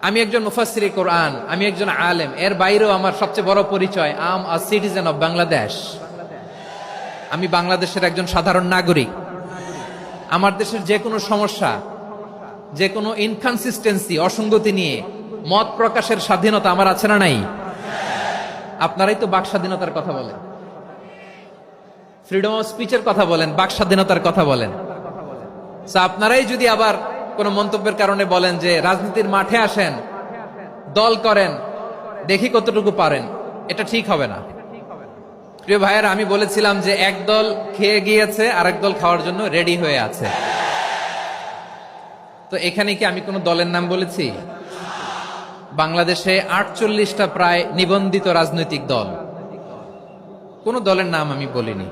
আমি একজন মুফাসসিরে কোরআন, আমি একজন আলেম, এর বাইরেও আমার সবচেয়ে বড় পরিচয় আম আ সিটিজেন অফ বাংলাদেশ। আমি বাংলাদেশের একজন সাধারণ নাগরিক। আমার দেশের যে কোনো সমস্যা, যে কোনো ইনকনসিস্টেন্সি, অসঙ্গতি নিয়ে মত প্রকাশের স্বাধীনতা আমার আছে না নাই? আপনারাই তো বাক স্বাধীনতার কথা বলেন, ফ্রিডম অফ স্পিচের কথা বলেন, বাক স্বাধীনতার কথা বলেন। আপনারাই যদি আবার কোন মন্তব্যের কারণে বলেন যে রাজনীতির মাঠে আসেন, দল করেন, দেখি কতটুকু পারেন, এটা ঠিক হবে না। প্রিয় ভাইয়েরা, আমি বলেছিলাম যে এক দল খেয়ে গিয়েছে, আরেক দল খাওয়ার জন্য রেডি হয়ে আছে। তো এখানে কি আমি কোনো দলের নাম বলেছি? বাংলাদেশে 48টা প্রায় নিবন্ধিত রাজনৈতিক দল, কোন দলের নাম আমি বলিনি।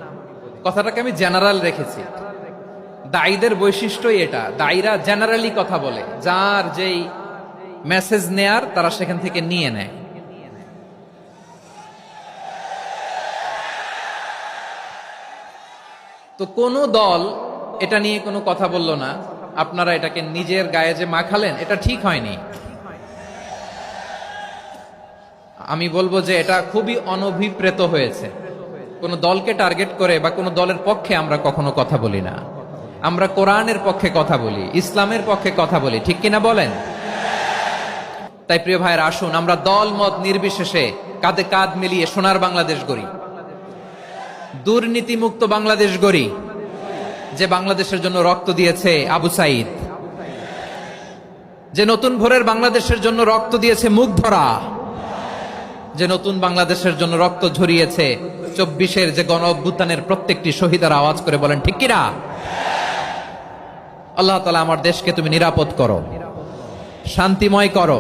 কথাটাকে আমি জেনারেল রেখেছি। দায়ীদের বৈশিষ্ট্যই এটা, দায়ীরা জেনারেলি কথা বলে, যার যেই মেসেজ নেয়ার তারা সেখান থেকে নিয়ে নেয়। তো কোন দল এটা নিয়ে কোনো কথা বলল না, আপনারা এটাকে নিজের গায়ে যে মাখালেন, এটা ঠিক হয়নি। আমি বলবো যে এটা খুবই অনভিপ্রেত হয়েছে। কোন দলকে টার্গেট করে বা কোন দলের পক্ষে আমরা কখনো কথা বলি না। আমরা কোরআনের পক্ষে কথা বলি, ইসলামের পক্ষে কথা বলি, ঠিক কিনা বলেন? তাই প্রিয় ভাইয়ের, আসুন আমরা দল মত নির্বিশেষে কাঁধে কাঁধ মিলিয়ে সোনার বাংলাদেশ গড়ি, দুর্নীতিমুক্ত বাংলাদেশ গড়ি। যে বাংলাদেশের জন্য রক্ত দিয়েছে আবু সাইদ, যে নতুন ভোরের বাংলাদেশের জন্য রক্ত দিয়েছে মুগ্ধরা, যে নতুন বাংলাদেশের জন্য রক্ত ঝরিয়েছে 24-এর যে গণ অভ্যুত্থানের প্রত্যেকটি শহীদের আওয়াজ করে বলেন ঠিক কিনা? আল্লাহ তাআলা আমার দেশকে তুমি নিরাপদ করো, শান্তিময় করো।